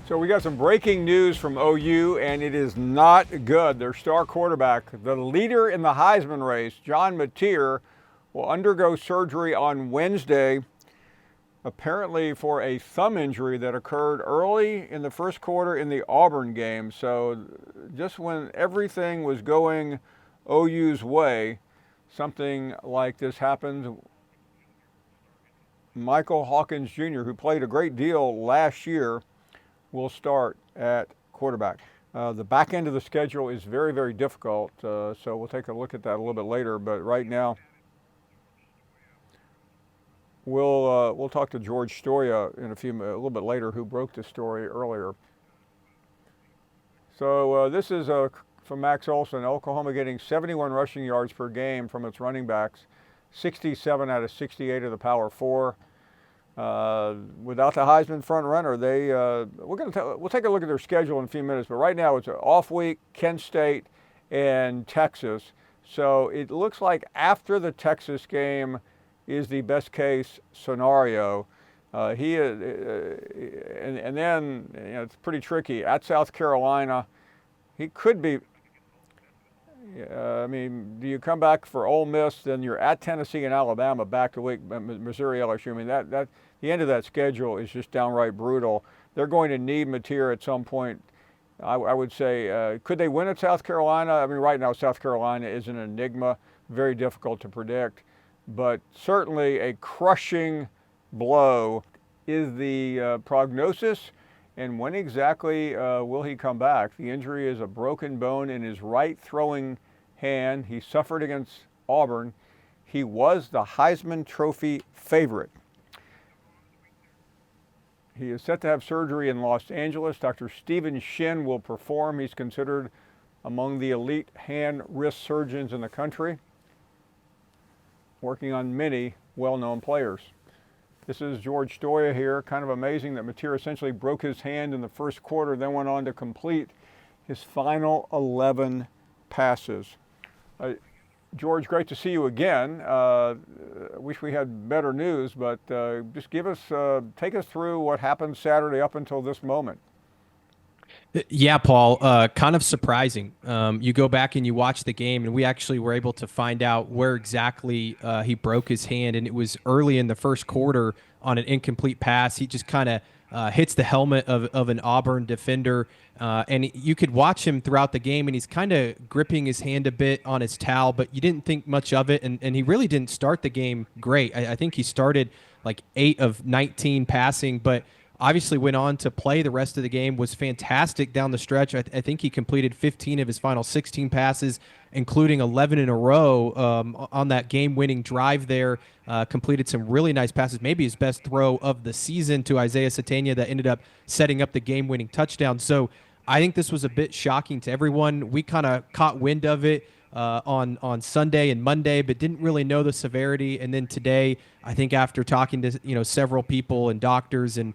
So we got some breaking news from OU, and it is not good. Their star quarterback, the leader in the Heisman race, John Mateer, will undergo surgery on Wednesday, apparently for a thumb injury that occurred early in the first quarter in the Auburn game. So just when everything was going OU's way, something like this happened. Michael Hawkins Jr., who played a great deal last year, will start at quarterback. The back end of the schedule is very, very difficult, so we'll take a look at that a little bit later. But right now, we'll talk to George Stoia in a little bit later, who broke the story earlier. So this is from Max Olson. Oklahoma getting 71 rushing yards per game from its running backs, 67 out of 68 of the Power Four. Without the Heisman front runner, we'll take a look at their schedule in a few minutes. But right now it's an off week, Kent State and Texas. So it looks like after the Texas game is the best case scenario. And then it's pretty tricky at South Carolina. He could be. Do you come back for Ole Miss? Then you're at Tennessee and Alabama back to week, Missouri, LSU. I mean, that the end of that schedule is just downright brutal. They're going to need Mateer at some point. I would say, could they win at South Carolina? I mean, right now South Carolina is an enigma, very difficult to predict, but certainly a crushing blow is the prognosis. And when exactly will he come back? The injury is a broken bone in his right throwing hand. He suffered against Auburn. He was the Heisman Trophy favorite. He is set to have surgery in Los Angeles. Dr. Stephen Shin will perform. He's considered among the elite hand-wrist surgeons in the country, working on many well-known players. This is George Stoia here. Kind of amazing that Mateer essentially broke his hand in the first quarter, then went on to complete his final 11 passes. George, great to see you again. Wish we had better news, but just take us through what happened Saturday up until this moment. Yeah, Paul, kind of surprising. You go back and you watch the game, and we actually were able to find out where exactly he broke his hand, and it was early in the first quarter on an incomplete pass. He just kind of hits the helmet of an Auburn defender, and you could watch him throughout the game, and he's kind of gripping his hand a bit on his towel, but you didn't think much of it, and he really didn't start the game great. I think he started like 8 of 19 passing, but obviously went on to play the rest of the game, was fantastic down the stretch. I think he completed 15 of his final 16 passes, including 11 in a row on that game-winning drive there. Completed some really nice passes, maybe his best throw of the season to Isaiah Satania that ended up setting up the game-winning touchdown. So I think this was a bit shocking to everyone. We kind of caught wind of it on Sunday and Monday, but didn't really know the severity. And then today, I think after talking to several people and doctors and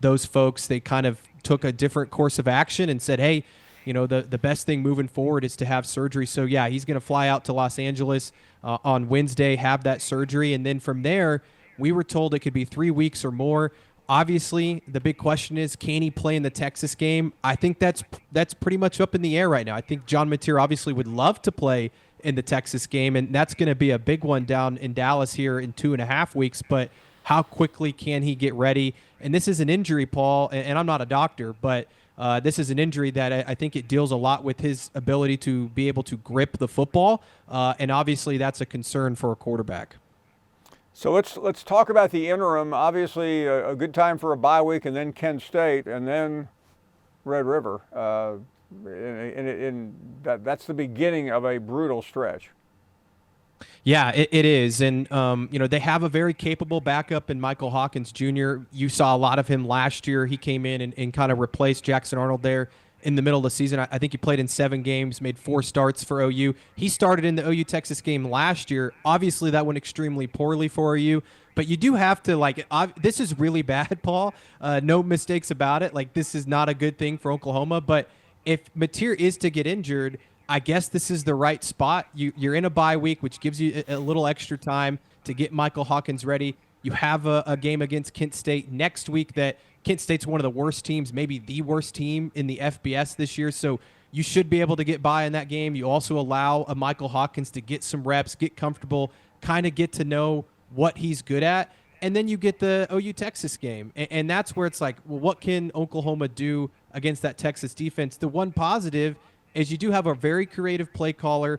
those folks, they kind of took a different course of action and said, hey, the best thing moving forward is to have surgery. So yeah, he's going to fly out to Los Angeles on Wednesday, have that surgery. And then from there, we were told it could be 3 weeks or more. Obviously, the big question is, can he play in the Texas game? I think that's pretty much up in the air right now. I think John Mateer obviously would love to play in the Texas game, and that's going to be a big one down in Dallas here in 2.5 weeks. But how quickly can he get ready? And this is an injury, Paul, and I'm not a doctor, but this is an injury that I think it deals a lot with his ability to be able to grip the football, and obviously that's a concern for a quarterback. So let's talk about the interim. Obviously, a good time for a bye week, and then Kent State, and then Red River. That's the beginning of a brutal stretch. Yeah, it is. And, they have a very capable backup in Michael Hawkins Jr. You saw a lot of him last year. He came in and kind of replaced Jackson Arnold there in the middle of the season. I think he played in 7 games, made 4 starts for OU. He started in the OU-Texas game last year. Obviously, that went extremely poorly for OU. But you do have to, this is really bad, Paul. No mistakes about it. This is not a good thing for Oklahoma. But if Mateer is to get injured, I guess this is the right spot. You're in a bye week, which gives you a little extra time to get Michael Hawkins ready. You have a game against Kent State next week that Kent State's one of the worst teams, maybe the worst team in the FBS this year. So you should be able to get by in that game. You also allow a Michael Hawkins to get some reps, get comfortable, kind of get to know what he's good at. And then you get the OU Texas game. And that's where it's like, well, what can Oklahoma do against that Texas defense? The one positive is you do have a very creative play caller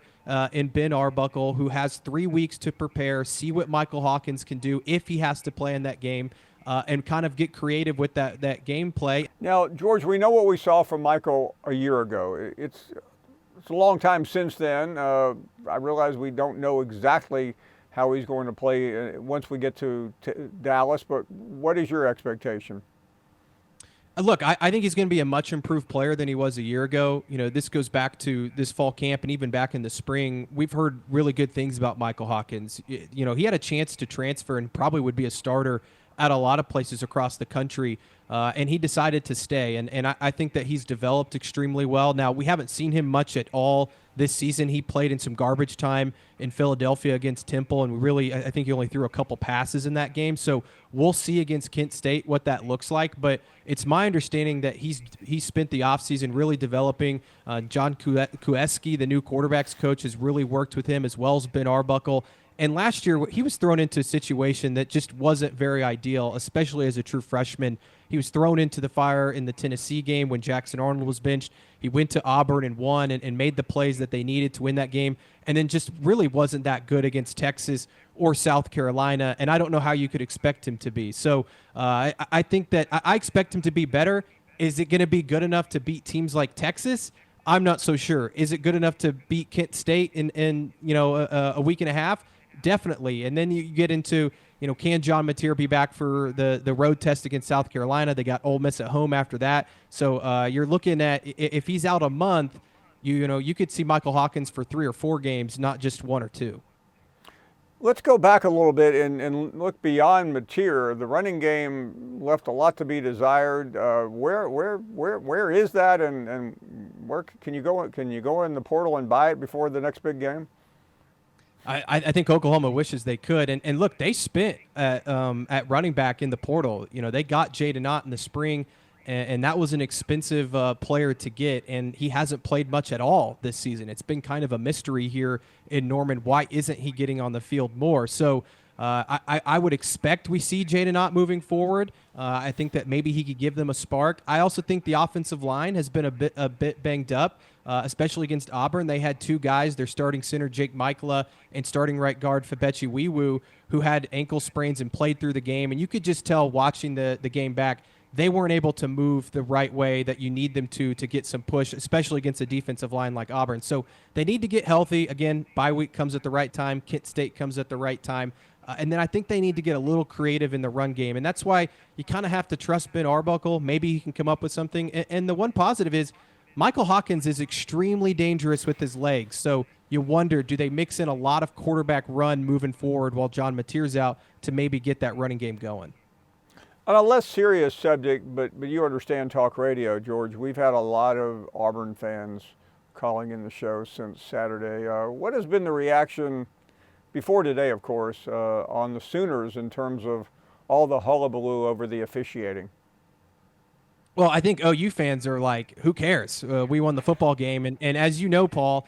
in Ben Arbuckle, who has 3 weeks to prepare, see what Michael Hawkins can do if he has to play in that game, and kind of get creative with that gameplay. Now, George, we know what we saw from Michael a year ago. It's a long time since then. I realize we don't know exactly how he's going to play once we get to Dallas, but what is your expectation? Look, I think he's going to be a much improved player than he was a year ago. You know, this goes back to this fall camp and even back in the spring. We've heard really good things about Michael Hawkins. You know, he had a chance to transfer and probably would be a starter at a lot of places across the country, and he decided to stay. And I think that he's developed extremely well. Now, we haven't seen him much at all this season. He played in some garbage time in Philadelphia against Temple, and I think he only threw a couple passes in that game. So we'll see against Kent State what that looks like. But it's my understanding that he's spent the offseason really developing. John Kueski, the new quarterbacks coach, has really worked with him, as well as Ben Arbuckle. And last year, he was thrown into a situation that just wasn't very ideal, especially as a true freshman. He was thrown into the fire in the Tennessee game when Jackson Arnold was benched. He went to Auburn and won and made the plays that they needed to win that game, and then just really wasn't that good against Texas or South Carolina, and I don't know how you could expect him to be. So I think that I expect him to be better. Is it going to be good enough to beat teams like Texas? I'm not so sure. Is it good enough to beat Kent State in a week and a half? Definitely. And then you get into, can John Mateer be back for the road test against South Carolina? They got Ole Miss at home after that. So you're looking at, if he's out a month, you could see Michael Hawkins for 3 or 4 games, not just 1 or 2. Let's go back a little bit and look beyond Mateer. The running game left a lot to be desired. Where is that, and where can you go? Can you go in the portal and buy it before the next big game? I think Oklahoma wishes they could. And look, they spent at running back in the portal. They got Jaden Ott in the spring, and that was an expensive player to get, and he hasn't played much at all this season. It's been kind of a mystery here in Norman. Why isn't he getting on the field more? So I would expect we see Jaden Ott moving forward. I think that maybe he could give them a spark. I also think the offensive line has been a bit banged up, especially against Auburn. They had 2 guys, their starting center Jake Michaela and starting right guard Febechi Wiwu, who had ankle sprains and played through the game. And you could just tell watching the game back, they weren't able to move the right way that you need them to get some push, especially against a defensive line like Auburn. So they need to get healthy. Again, bye week comes at the right time. Kent State comes at the right time. And then I think they need to get a little creative in the run game. And that's why you kind of have to trust Ben Arbuckle. Maybe he can come up with something. And the one positive is Michael Hawkins is extremely dangerous with his legs. So you wonder, do they mix in a lot of quarterback run moving forward while John Mateer's out to maybe get that running game going? On a less serious subject, but you understand talk radio, George, we've had a lot of Auburn fans calling in the show since Saturday. What has been the reaction before today, of course, on the Sooners in terms of all the hullabaloo over the officiating? Well, I think OU fans are like, who cares? We won the football game. And as you know, Paul,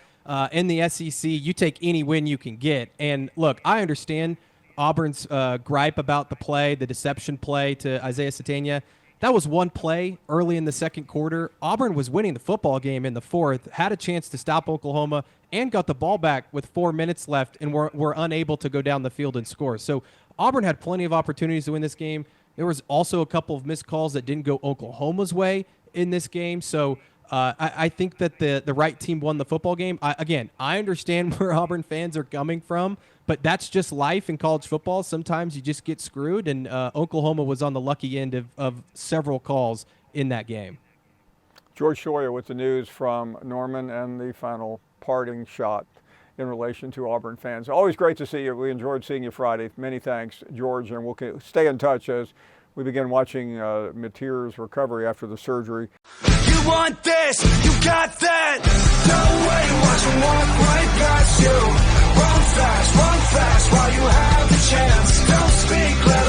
in the SEC, you take any win you can get. And look, I understand Auburn's gripe about the play, the deception play to Isaiah Satania. That was one play early in the second quarter. Auburn was winning the football game in the fourth, had a chance to stop Oklahoma, and got the ball back with 4 minutes left, and were unable to go down the field and score. So Auburn had plenty of opportunities to win this game. There was also a couple of missed calls that didn't go Oklahoma's way in this game. So I think that the right team won the football game. I understand where Auburn fans are coming from, but that's just life in college football. Sometimes you just get screwed, and Oklahoma was on the lucky end of several calls in that game. George Stoia with the news from Norman and the final parting shot in relation to Auburn fans. Always great to see you. We enjoyed seeing you Friday. Many thanks, George, and we'll stay in touch as we begin watching Mateer's recovery after the surgery. You want this, you got that. No way, watch him walk right past you. Run fast while you have the chance. Don't speak, let